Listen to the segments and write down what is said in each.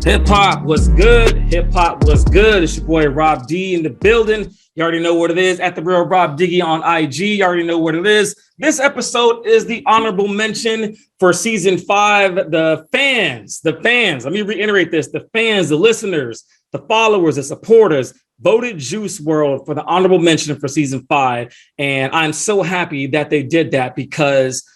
Hip hop was good. Hip hop was good. It's your boy Robb D in the building. You already know what it is. At the real Robb Diggie on IG. You already know what it is. This episode is the honorable mention for season 5. The fans. Let me reiterate this. The fans, the listeners, the followers, the supporters voted Juice Wrld for the honorable mention for season 5. And I'm so happy that they did that because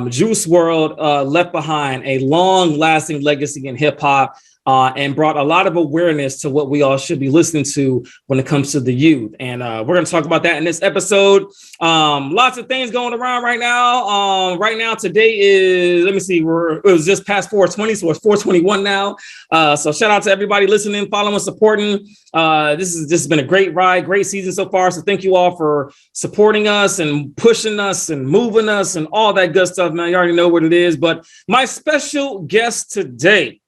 Juice Wrld left behind a long-lasting legacy in hip hop. And brought a lot of awareness to what we all should be listening to when it comes to the youth. And we're going to talk about that in this episode. Lots of things going around right now. Right now, today is, let me see, it was just past 420, so it's 421 now. So shout out to everybody listening, following, supporting. This has been a great ride, great season so far. So thank you all for supporting us and pushing us and moving us and all that good stuff, man. You already know what it is. But my special guest today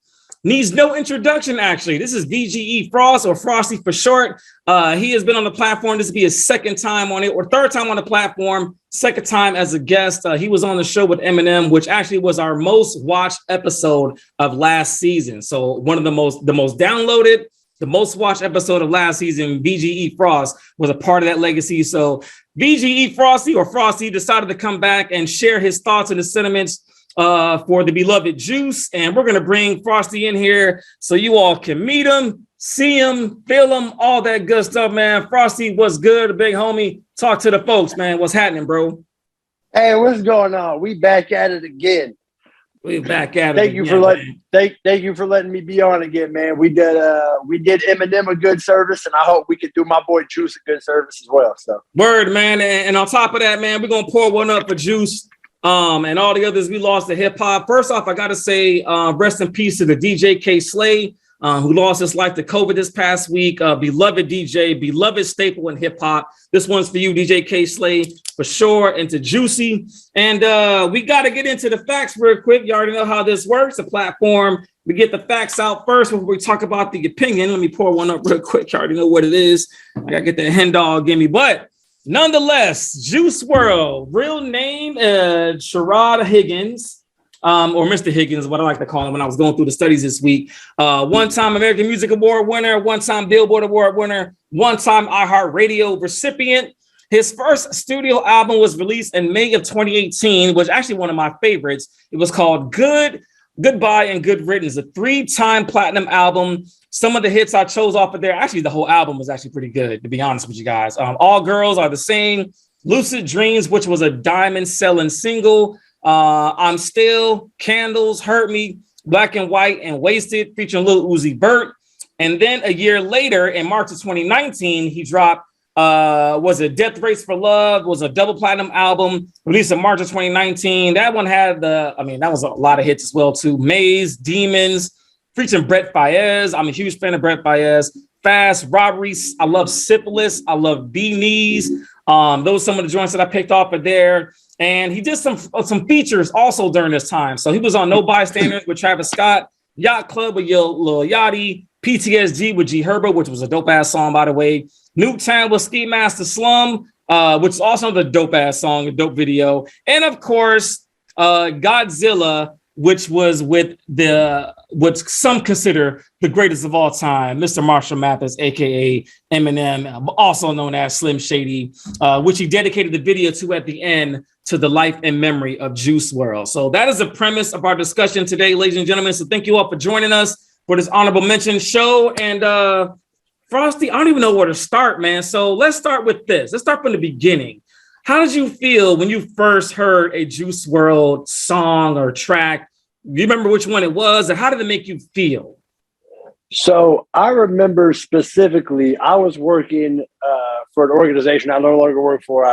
needs no introduction, actually. This is VGE Frost, or Frosty for short. He has been on the platform. This will be his second time on it, or third time on the platform, second time as a guest. He was on the show with Eminem, which actually was our most watched episode of last season. So one of the most downloaded, the most watched episode of last season, VGE Frost was a part of that legacy. So VGE Frosty, or Frosty, decided to come back and share his thoughts and his sentiments for the beloved Juice. And we're going to bring Frosty in here so you all can meet him, see him, feel him, all that good stuff, man. Frosty, what's good, big homie? Talk to the folks, man. What's happening, bro? Hey, what's going on? We back at it again. We back at it. Thank you for letting me be on again, man. We did Eminem a good service, and I hope we could do my boy Juice a good service as well. So word, man. And on top of that, man, we're gonna pour one up for Juice. And all the others we lost to hip hop. First off, I got to say rest in peace to the DJ K Slay, who lost his life to COVID this past week. Beloved DJ, beloved staple in hip hop. This one's for you, DJ K Slay, for sure, and to Juicy. And we got to get into the facts real quick. You already know how this works. The platform, we get the facts out first before we talk about the opinion. Let me pour one up real quick. You already know what it is. I got to get the hen dog in me. But nonetheless, Juice Wrld, real name, Sherrod Higgins, or Mr. Higgins, what I like to call him when I was going through the studies this week. One-time American Music Award winner, one-time Billboard Award winner, one-time iHeartRadio recipient. His first studio album was released in May of 2018, which actually one of my favorites. It was called Goodbye and Good Riddance, a 3-time platinum album. Some of the hits I chose off of there, actually the whole album was actually pretty good, to be honest with you guys. All Girls Are the Same, Lucid Dreams, which was a diamond selling single, I'm Still, Candles, Hurt Me, Black and White, and Wasted, featuring Lil Uzi Vert. And then a year later, in March of 2019, he dropped, was it Death Race for Love, was a double platinum album, released in March of 2019. That one had that was a lot of hits as well too. Maze, Demons, featuring Brett Fayez. I'm a huge fan of Brett Fayez. Fast, Robberies. I love Syphilis. I love B-Knees. Those are some of the joints that I picked off of there. And he did some features also during this time. So he was on No Bystanders with Travis Scott, Yacht Club with Lil Yachty, PTSD with G Herbo, which was a dope-ass song, by the way. Nuketown with Ski Master Slum, which is also the dope-ass song, a dope video. And, of course, Godzilla, which was with what some consider the greatest of all time, Mr. Marshall Mathers, a.k.a. Eminem, also known as Slim Shady, which he dedicated the video to at the end to the life and memory of Juice Wrld. So that is the premise of our discussion today, ladies and gentlemen. So thank you all for joining us for this honorable mention show. And Frosty, I don't even know where to start, man. So let's start with this. Let's start from the beginning. How did you feel when you first heard a Juice Wrld song or track? Do you remember which one it was, or how did it make you feel? So I remember specifically, I was working for an organization I no longer work for.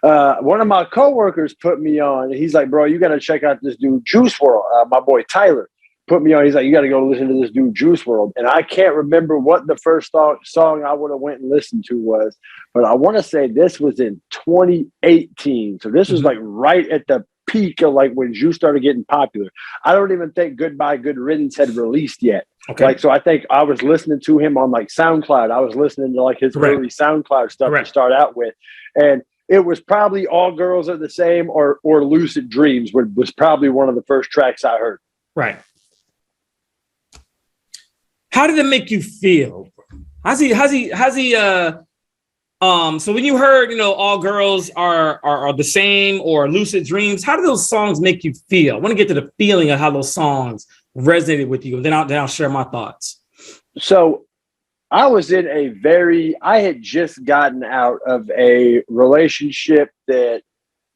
One of my coworkers put me on. And he's like, bro, you got to check out this dude, Juice Wrld. My boy Tyler put me on. He's like, you got to go listen to this dude, Juice Wrld. And I can't remember what the first song I would have went and listened to was, but I want to say this was in 2018. So this was like right at the peak of like when Juice started getting popular. I don't even think Goodbye Good Riddance had released yet. Okay. Like, so I think I was listening to him on like SoundCloud. I was listening to like his early SoundCloud stuff to start out with. And it was probably All Girls Are the Same or Lucid Dreams was probably one of the first tracks I heard. Right. How did it make you feel? How's he so when you heard, you know, All Girls are the same or Lucid Dreams, how do those songs make you feel? I want to get to the feeling of how those songs resonated with you, and then I'll share my thoughts. So I had just gotten out of a relationship that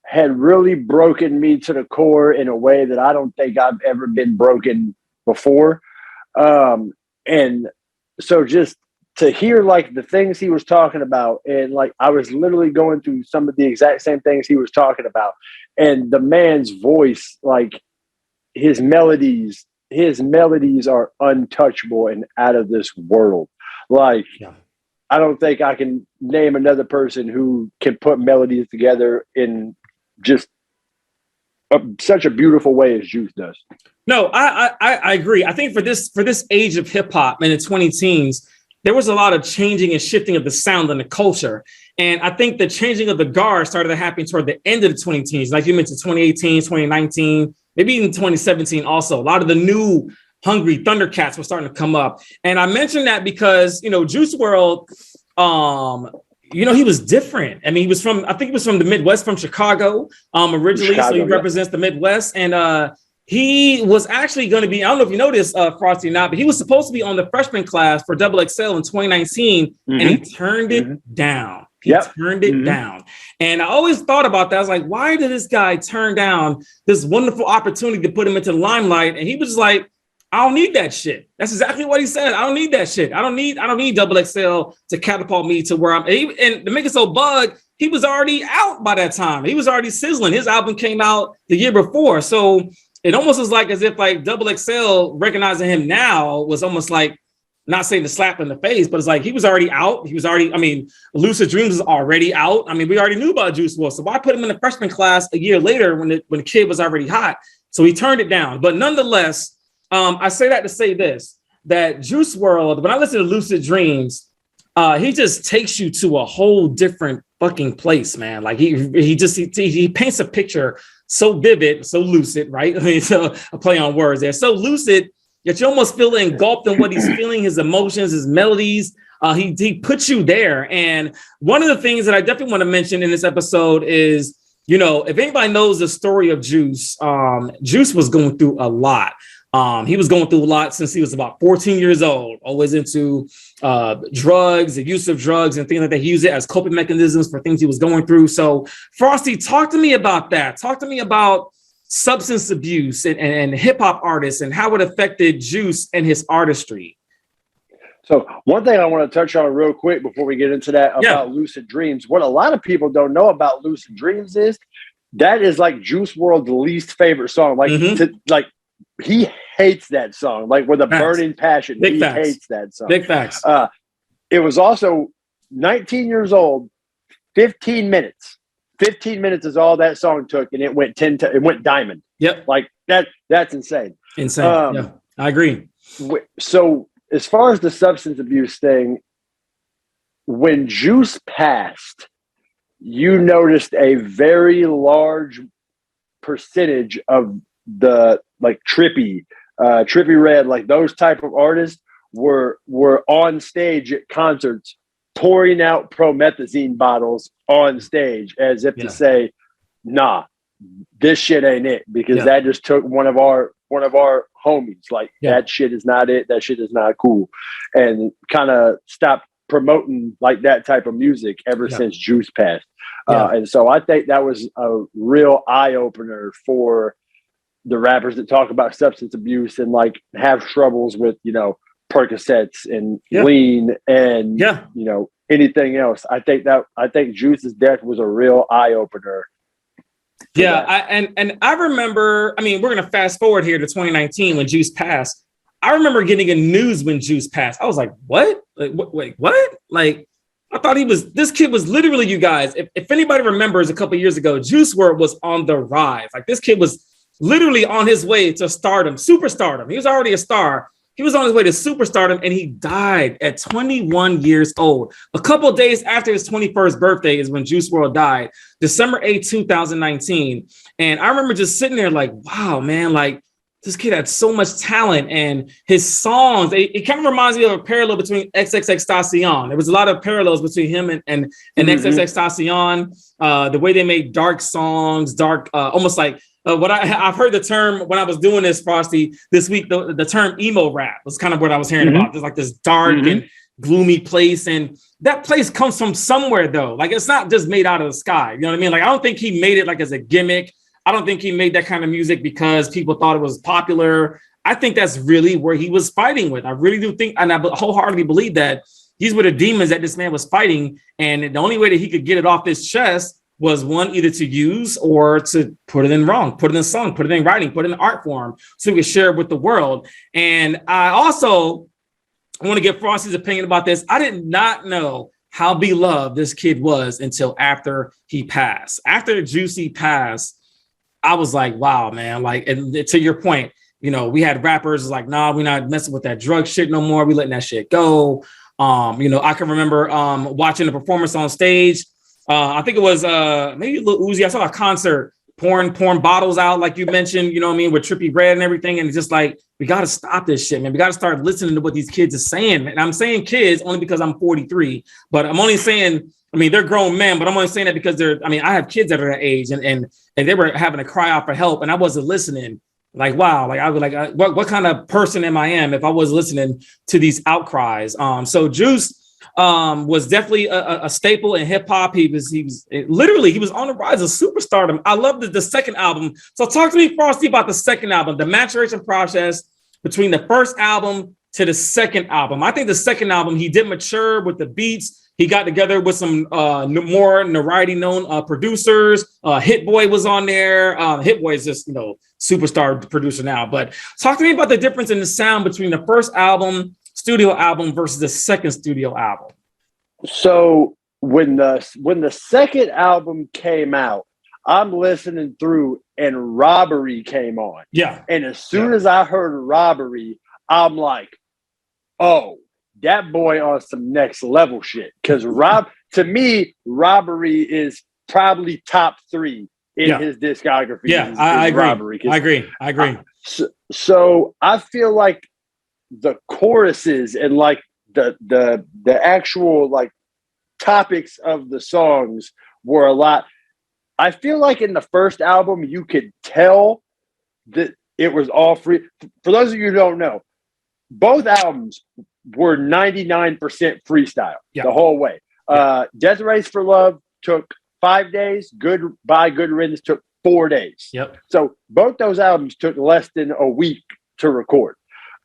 had really broken me to the core in a way that I don't think I've ever been broken before. And so just to hear like the things he was talking about, and like I was literally going through some of the exact same things he was talking about, and the man's voice, like his melodies are untouchable and out of this world. Like, I don't think I can name another person who can put melodies together in just such a beautiful way as Juice does. No, I agree. I think for this age of hip hop in the 2010s, there was a lot of changing and shifting of the sound and the culture. And I think the changing of the guard started to happen toward the end of the 2010s. Like you mentioned, 2018, 2019, maybe even 2017 also. A lot of the new hungry Thundercats were starting to come up. And I mentioned that because, you know, Juice Wrld, you know, he was different. I mean, I think he was from the Midwest, from Chicago originally. So he represents the Midwest. And he was actually going to be, I don't know if you know this, Frosty or not, but he was supposed to be on the freshman class for XXL in 2019, and he turned it down. He turned it down. And I always thought about that. I was like, why did this guy turn down this wonderful opportunity to put him into the limelight? And he was like, I don't need that shit. That's exactly what he said. I don't need that shit. I don't need XXL to catapult me to where I'm. And to make it so bug, he was already out by that time. He was already sizzling. His album came out the year before. So it almost was like as if like XXL recognizing him now was almost like, not saying the slap in the face, but it's like he was already out. He was already, I mean, Lucid Dreams is already out. I mean, we already knew about Juice Wrld. So why put him in the freshman class a year later when the kid was already hot? So he turned it down. But nonetheless, I say that to say this, that Juice Wrld, when I listen to Lucid Dreams, he just takes you to a whole different fucking place, man. Like he paints a picture so vivid, so lucid, right? I mean, so a play on words there. So lucid that you almost feel engulfed in what he's feeling, his emotions, his melodies. He puts you there. And one of the things that I definitely want to mention in this episode is, you know, if anybody knows the story of Juice, Juice was going through a lot. He was going through a lot since he was about 14 years old, always into drugs, the use of drugs and things like that. He used it as coping mechanisms for things he was going through. So Frosty, talk to me about that. Talk to me about substance abuse and hip hop artists and how it affected Juice and his artistry. So one thing I want to touch on real quick before we get into that about Lucid Dreams, what a lot of people don't know about Lucid Dreams is that is like Juice WRLD's least favorite song. Like, he hates that song, like with a burning passion. He hates that song. Big facts. It was also 19 years old, 15 minutes. 15 minutes is all that song took, and it went it went diamond. Yep. Like that's insane. Insane. Yeah, I agree. So as far as the substance abuse thing, when Juice passed, you noticed a very large percentage of the like Trippy Red, like those type of artists were on stage at concerts pouring out promethazine bottles on stage as if to say, nah, this shit ain't it, because that just took one of our homies. Like that shit is not it. That shit is not cool. And kind of stopped promoting like that type of music ever since Juice passed. And so I think that was a real eye opener for the rappers that talk about substance abuse and like have troubles with, you know, Percocets and lean and, you know, anything else. I think Juice's death was a real eye opener. Yeah. I remember, I mean, we're going to fast forward here to 2019 when Juice passed. I remember getting a news when Juice passed. I was like, what? Like, wait, what? Like, I thought this kid was literally, you guys, if anybody remembers a couple of years ago, Juice WRLD was on the rise. Like this kid was literally on his way to stardom, superstardom. He was already a star. He was on his way to superstardom, and he died at 21 years old. A couple of days after his 21st birthday is when Juice WRLD died, December 8, 2019. And I remember just sitting there like, wow, man, like this kid had so much talent, and his songs, it kind of reminds me of a parallel between XXXTentacion. There was a lot of parallels between him and XXXTentacion. The way they made dark songs, almost like what I've heard the term when I was doing this, Frosty, this week, the term emo rap was kind of what I was hearing about. There's like this dark and gloomy place, and that place comes from somewhere though. Like, it's not just made out of the sky. You know what I mean? Like, I don't think he made it like as a gimmick. I don't think he made that kind of music because people thought it was popular. I think that's really where he was fighting with. I really do think, and I wholeheartedly believe that these were the demons that this man was fighting. And the only way that he could get it off his chest was one, either to use or to put it in song, put it in writing, put it in art form so he could share it with the world. And I also want to get Frosty's opinion about this. I did not know how beloved this kid was until after he passed. After Juicy passed, I was like, wow, man. Like, and to your point, you know, we had rappers like, nah, we're not messing with that drug shit no more. We letting that shit go. You know, I can remember watching the performance on stage. I think it was maybe Lil Uzi. I saw a concert pouring bottles out, like you mentioned, you know what I mean, with Trippie Redd and everything. And it's just like, we got to stop this shit, man. We got to start listening to what these kids are saying. And I'm saying kids only because I'm 43, but I'm only saying, I mean, they're grown men, but I'm only saying that because I have kids that are that age and they were having to cry out for help and I wasn't listening. Like, wow. Like, I was like, what kind of person am I if I was listening to these outcries? So Juice was definitely a staple in hip hop. He was on the rise of superstardom. I love the second album. So talk to me, Frosty, about the second album, the maturation process between the first album to the second album. I think the second album, he did mature with the beats. He got together with some more notoriety known producers. Hit Boy was on there. Hit Boy is just, you know, superstar producer now. But talk to me about the difference in the sound between the first album, studio album, versus the second studio album. So when the second album came out, I'm listening through and Robbery came on. Yeah. And as soon as I heard Robbery, I'm like, oh, that boy on some next level shit. Because to me, Robbery is probably top 3 in his discography. Yeah, I agree. Robbery. I agree. So I feel like the choruses and like the actual like topics of the songs were a lot. I feel like in the first album, you could tell that it was all free. For those of you who don't know, both albums were 99% freestyle the whole way. Death Race for Love took 5 days. Goodbye Good Riddance took 4 days. Yep. So both those albums took less than a week to record.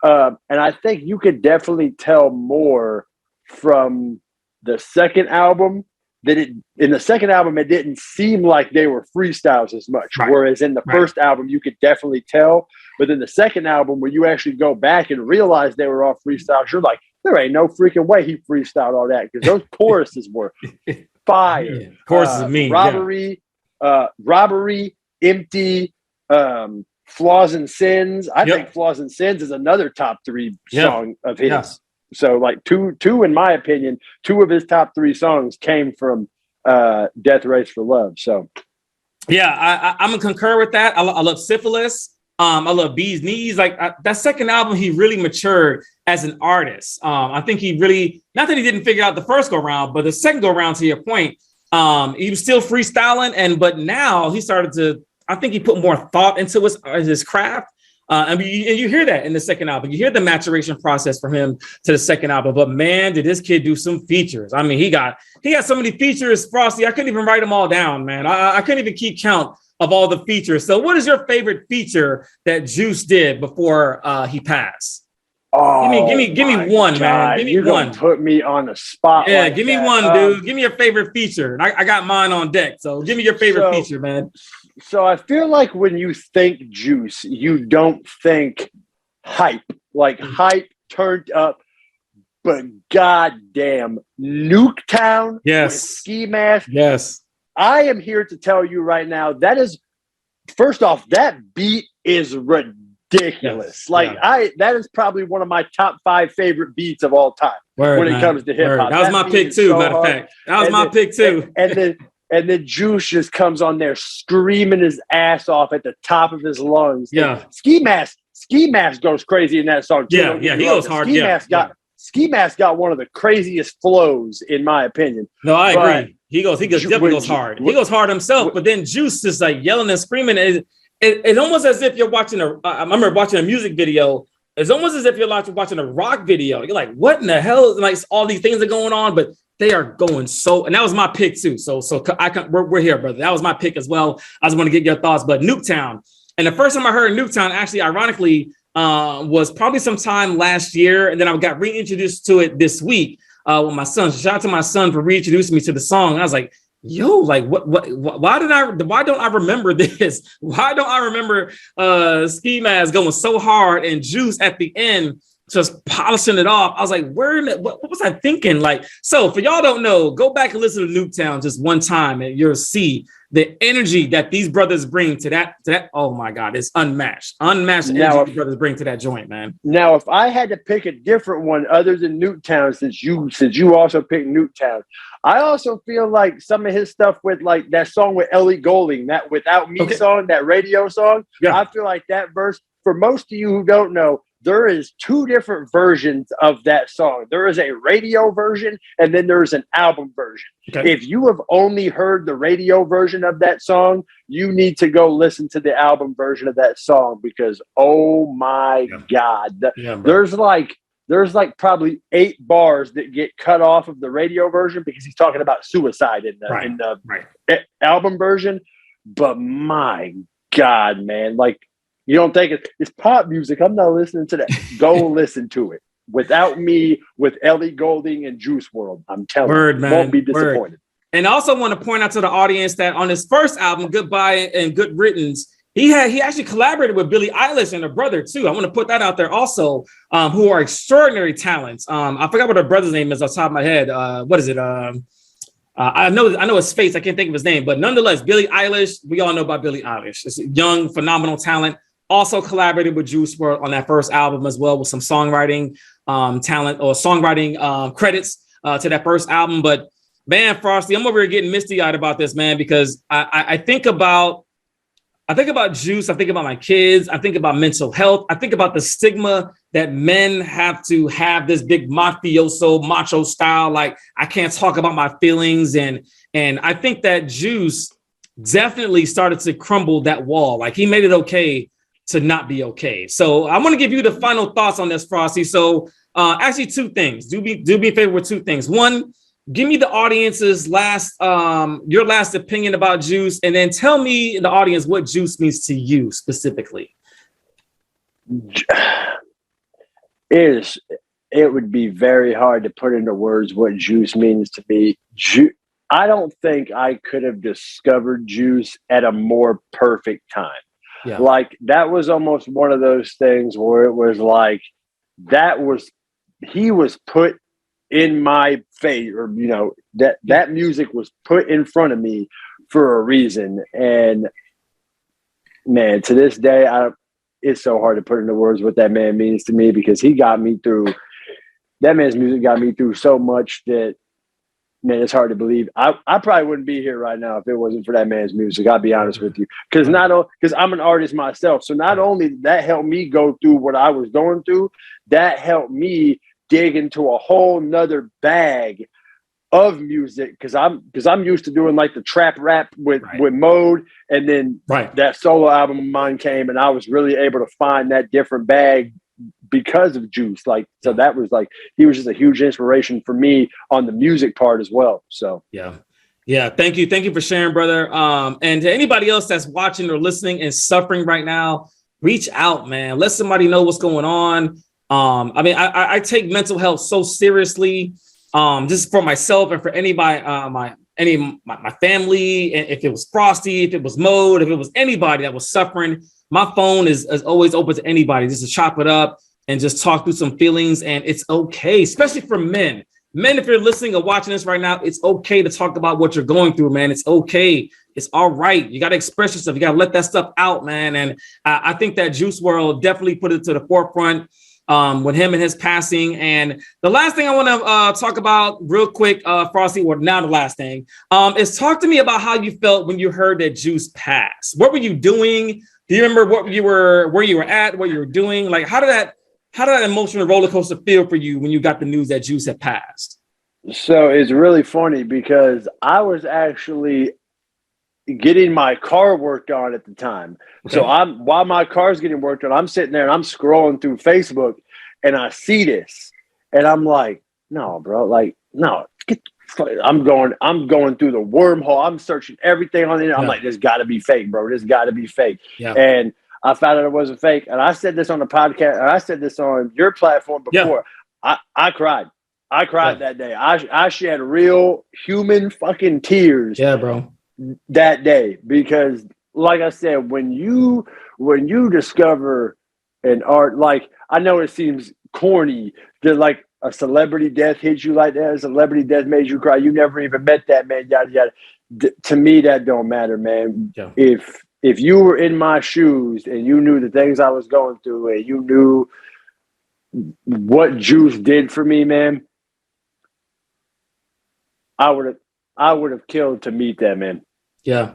And I think you could definitely tell more from the second album that in the second album, it didn't seem like they were freestyles as much. Right. Whereas in the first album, you could definitely tell. But in the second album, when you actually go back and realize they were all freestyles, you're like, there ain't no freaking way he freestyled all that because those choruses were fire. Yeah. Choruses mean Robbery, Robbery, Empty, Flaws and Sins. I think Flaws and Sins is another top 3 song of his. Yeah. So like two, in my opinion, 2 of his top 3 songs came from Death Race for Love. So yeah, I'm gonna concur with that. I love Syphilis. I love Bee's Knees. Like that second album, he really matured as an artist. I think he really, not that he didn't figure out the first go round, but the second go round, to your point, he was still freestyling, but now he started to, I think he put more thought into his craft. And you hear that in the second album. You hear the maturation process from him to the second album. But man, did this kid do some features. I mean, he got so many features, Frosty. I couldn't even write them all down, man. I couldn't even keep count of all the features. So what is your favorite feature that Juice did before he passed? Oh, give me one, God. Man. Give me one. Put me on the spot. Yeah, like give me one, dude. Give me your favorite feature. I got mine on deck. So give me your favorite feature, man. So I feel like when you think Juice, you don't think hype. Like hype turned up, but goddamn, Nuketown. Yes. With Ski Mask. Yes. I am here to tell you right now, that is, first off, that beat is ridiculous. Yes. Like that is probably one of my top 5 favorite beats of all time when it comes to hip hop. That was my pick too, matter of fact. That was my pick too. and then Juice just comes on there screaming his ass off at the top of his lungs. Yeah. Ski Mask goes crazy in that song too. Yeah, he goes hard. Ski Mask got one of the craziest flows, in my opinion. No, I agree. He definitely goes hard. He goes hard himself, but then Juice is like yelling and screaming. It's almost as if you're watching I remember watching a music video. It's almost as if you're watching a rock video. You're like, what in the hell? Like all these things are going on, but they are going so. And that was my pick too. So we're here, brother. That was my pick as well. I just want to get your thoughts. But Nuketown, and the first time I heard Nuketown, actually, ironically, was probably sometime last year, and then I got reintroduced to it this week with my son. Shout out to my son for reintroducing me to the song. I was like, yo, like why don't I remember this? Why don't I remember Ski Mask going so hard and Juice at the end just polishing it off? I was like, what was I thinking? Like, so for y'all don't know, go back and listen to Nuketown just one time and you'll see the energy that these brothers bring to that. Oh my God, it's unmatched energy these brothers bring to that joint, man. Now, if I had to pick a different one other than Nuketown, since you also picked Nuketown, I also feel like some of his stuff with like that song with Ellie Goulding, that Without Me song, that radio song. Yeah. I feel like that verse, for most of you who don't know, there is two different versions of that song. There is a radio version and then there's an album version. Okay. If you have only heard the radio version of that song, you need to go listen to the album version of that song because, oh my God, there's like probably 8 bars that get cut off of the radio version because he's talking about suicide in the album version. But my God, man, like, you don't think it's pop music. I'm not listening to that. Go listen to it. Without Me with Ellie Goulding and Juice Wrld. I'm telling you, man. Won't be disappointed. Word. And I also want to point out to the audience that on his first album, Goodbye and Good Riddance, he actually collaborated with Billie Eilish and her brother too. I want to put that out there also, who are extraordinary talents. I forgot what her brother's name is off the top of my head. What is it? I know his face. I can't think of his name, but nonetheless, Billie Eilish. We all know about Billie Eilish. It's a young, phenomenal talent. Also collaborated with Juice Wrld on that first album as well with some songwriting talent or songwriting credits to that first album. But man, Frosty, I'm over here getting misty-eyed about this, man, because I think about Juice. I think about my kids. I think about mental health. I think about the stigma that men have to have this big mafioso macho style. Like I can't talk about my feelings. And I think that Juice definitely started to crumble that wall. Like he made it okay to not be okay. So I want to give you the final thoughts on this, Frosty. So actually 2 things. Do me a favor with 2 things. One, give me the audience's your last opinion about Juice, and then tell me, the audience, what Juice means to you specifically. It would be very hard to put into words what Juice means to me. I don't think I could have discovered Juice at a more perfect time. Yeah. Like that was almost one of those things where it was like he was put in my face, or that music was put in front of me for a reason. And man, to this day, it's so hard to put into words what that man means to me because that man's music got me through so much that, man, it's hard to believe. I probably wouldn't be here right now if it wasn't for that man's music. I'll be honest with you, because I'm an artist myself. So not only did that help me go through what I was going through, that helped me dig into a whole nother bag of music because I'm used to doing like the trap rap with Mode, and then that solo album of mine came, and I was really able to find that different bag because of Juice. Like, so that was like, he was just a huge inspiration for me on the music part as well. So yeah. Thank you for sharing, brother. And to anybody else that's watching or listening and suffering right now, reach out, man. Let somebody know what's going on. I mean, I take mental health so seriously, just for myself and for anybody, my family. And if it was Frosty, if it was Mode, if it was anybody that was suffering, my phone is always open to anybody just to chop it up and just talk through some feelings. And it's okay, especially for men. Men, if you're listening or watching this right now, it's okay to talk about what you're going through, man. It's okay. It's all right. You got to express yourself. You got to let that stuff out, man. And I think that Juice Wrld definitely put it to the forefront. with him and his passing. And the last thing I want to talk about real quick, Frosty, or now the last thing, is talk to me about how you felt when you heard that Juice passed. What were you doing? Do you remember where you were at, what you were doing? Like, how did that emotional roller coaster feel for you when you got the news that Juice had passed? So it's really funny because I was actually getting my car worked on at the time. Okay. So while my car's getting worked on, I'm sitting there and I'm scrolling through Facebook and I see this and I'm like, no, bro, like, no, I'm going through the wormhole. I'm searching everything on the internet. I'm like, this gotta be fake, bro. This gotta be fake. Yeah. And I found out it wasn't fake. And I said this on the podcast, and I said this on your platform before. Yeah. I cried. I cried that day. I shed real human fucking tears. Yeah, bro. That day, because like I said, when you discover an art, like, I know it seems corny that like a celebrity death hits you like that, a celebrity death made you cry, you never even met that man, yada yada. To me, that don't matter, man. Yeah. If you were in my shoes and you knew the things I was going through and you knew what Juice did for me, man, I would have killed to meet that man. Yeah.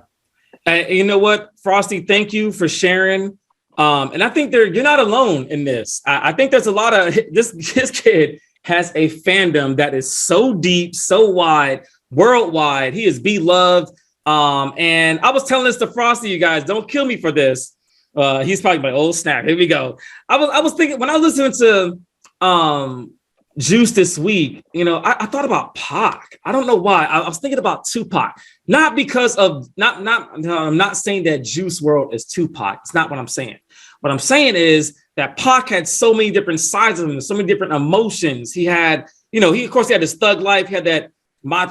And you know what, Frosty, thank you for sharing. And I think you're not alone in this. I think there's a lot of this kid has a fandom that is so deep, so wide, worldwide. He is beloved. And I was telling this to Frosty, you guys, don't kill me for this. He's probably like, oh snap, here we go. I was thinking when I was listening to Juice this week, you know, I thought about Pac. I don't know why. I was thinking about Tupac, not because of I'm not saying that Juice Wrld is Tupac. It's not what I'm saying. What I'm saying is that Pac had so many different sides of him, so many different emotions. He had, you know, he had his thug life. He had that,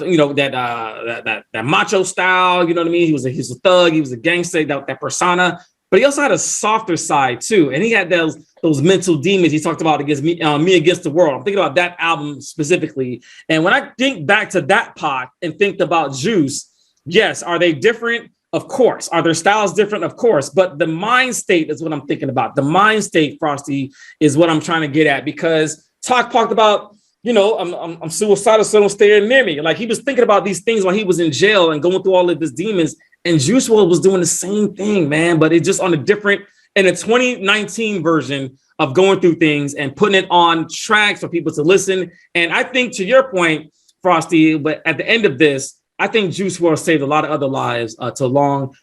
you know, that macho style. You know what I mean? He was a thug. He was a gangster. That persona. But he also had a softer side too, and he had those mental demons he talked about against me against the world. I'm thinking about that album specifically, and when I think back to that Pac and think about Juice, yes, are they different? Of course. Are their styles different? Of course. But the mind state is what I'm thinking about. The mind state, Frosty, is what I'm trying to get at, because Pac talked about, you know, I'm suicidal, so don't stay near me. Like, he was thinking about these things while he was in jail and going through all of his demons. And Juice Wrld was doing the same thing, man, but it's just on a 2019 version of going through things and putting it on tracks for people to listen. And I think, to your point, Frosty, but at the end of this, I think Juice Wrld saved a lot of other lives to along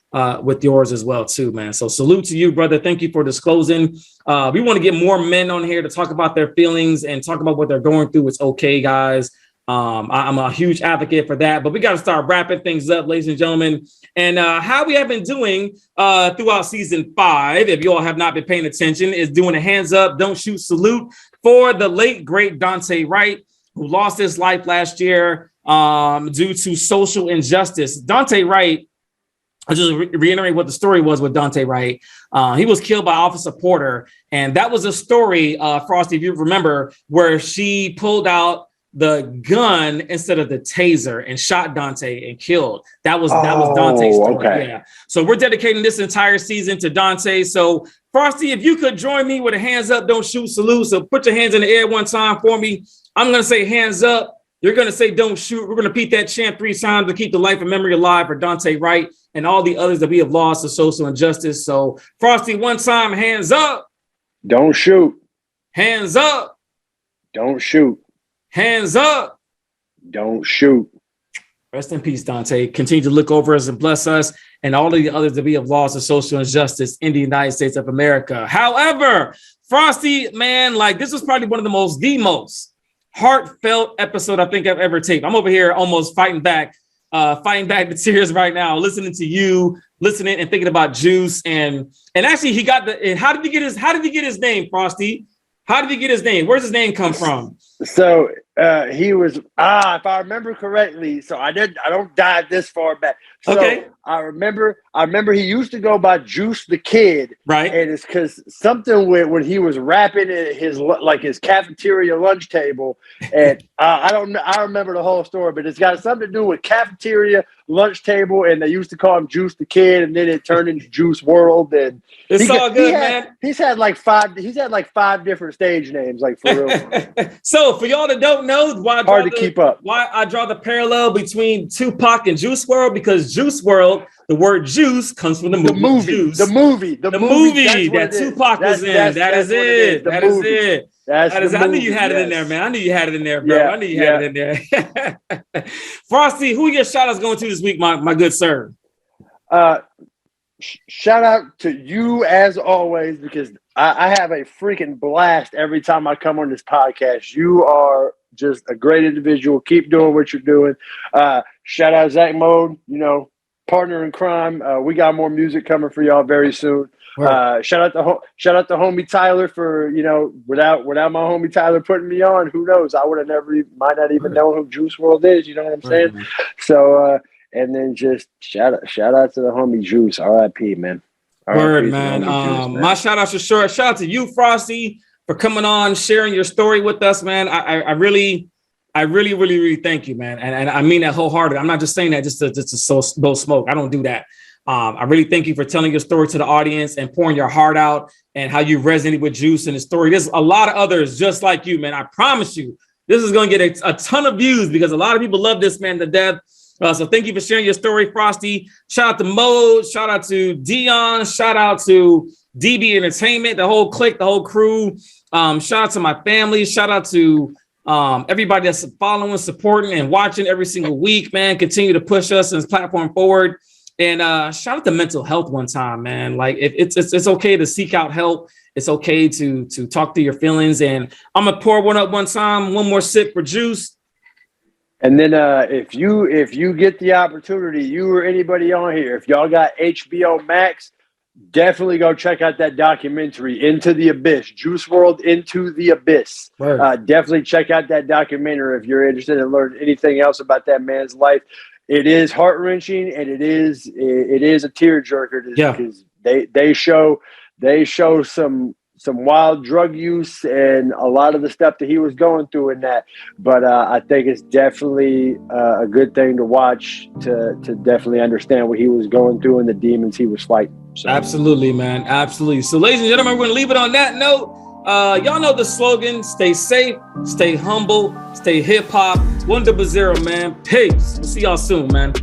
with yours as well, too, man. So salute to you, brother. Thank you for disclosing. We want to get more men on here to talk about their feelings and talk about what they're going through. It's okay, guys. I'm a huge advocate for that, but we got to start wrapping things up, ladies and gentlemen. And how we have been doing throughout season 5, if you all have not been paying attention, is doing a hands up, don't shoot salute for the late, great Daunte Wright, who lost his life last year due to social injustice. Daunte Wright, I'll just reiterate what the story was with Daunte Wright. He was killed by Officer Porter. And that was a story, Frosty, if you remember, where she pulled out the gun instead of the taser and shot Daunte and killed. That was Daunte's story. Okay. Yeah. So we're dedicating this entire season to Daunte. So Frosty, if you could join me with a hands up, don't shoot salute. So put your hands in the air one time for me. I'm going to say hands up. You're going to say don't shoot. We're going to repeat that chant 3 times to keep the life and memory alive for Daunte Wright and all the others that we have lost to social injustice. So Frosty, one time, hands up. Don't shoot. Hands up. Don't shoot. Hands up. Don't shoot. Rest in peace, Daunte. Continue to look over us and bless us and all of the others that we have lost to social injustice in the United States of America. However, Frosty, man, like, this was probably one of the most heartfelt episode I think I've ever taped. I'm over here almost fighting back the tears right now, listening to you, listening and thinking about Juice. And actually how did he get his name, Frosty? How did he get his name? Where's his name come from? So he was if I remember correctly. So I don't dive this far back. So Okay. I remember he used to go by Juice the Kid, Right. and it's because something with when he was rapping at his cafeteria lunch table, and I don't know. I remember the whole story, but it's got something to do with cafeteria lunch table, and they used to call him Juice the Kid, and then it turned into Juice Wrld, and It's all good, man. He's had like five different stage names, like for real. So for y'all that don't know, Hard to keep up. Why I draw the parallel between Tupac and Juice Wrld, because Juice Wrld, the word juice comes from the movie Juice. The movie that Tupac was in. That is it. That is it. I knew you had it in there, man. I knew you had it in there, bro. I knew you had it in there. Frosty, who are your shout outs going to this week, my good sir? Shout out to you as always, because I have a freaking blast every time I come on this podcast. You are just a great individual. Keep doing what you're doing. Shout out Zach Mode, partner in crime. We got more music coming for y'all very soon. Shout out to homie Tyler for without my homie Tyler putting me on, who knows? I might not even know who Juice Wrld is. You know what I'm saying? So and then just shout out to the homie Juice, R.I.P. man. Word, man. Juice, man. My shout outs are short. Shout out to you, Frosty, for coming on, sharing your story with us, man. I really thank you, man. And I mean that wholeheartedly. I'm not just saying that just to blow smoke. I don't do that. I really thank you for telling your story to the audience and pouring your heart out and how you resonated with Juice and the story. There's a lot of others just like you, man. I promise you, this is going to get a ton of views because a lot of people love this man to death. So thank you for sharing your story, Frosty. Shout out to Mode. Shout out to Dion. Shout out to DB Entertainment, the whole clique, the whole crew. Shout out to my family. Shout out to everybody that's following, supporting, and watching every single week, man. Continue to push us and this platform forward. And shout out to mental health one time, man. Like it's okay to seek out help. It's okay to talk to your feelings. And I'm gonna pour one up one time, one more sip for Juice. And then if you get the opportunity, you or anybody on here, if y'all got HBO Max, definitely go check out that documentary, Into the Abyss, Juice Wrld Into the Abyss. Right. Definitely check out that documentary if you're interested in learning anything else about that man's life. It is heart-wrenching and it is a tearjerker because they show some wild drug use and a lot of the stuff that he was going through in that. But I think it's definitely a good thing to watch to definitely understand what he was going through and the demons he was fighting. So. Absolutely, man. Absolutely. So ladies and gentlemen, we're going to leave it on that note. Y'all know the slogan, stay safe, stay humble, stay hip hop. 100, man. Peace. We'll see y'all soon, man.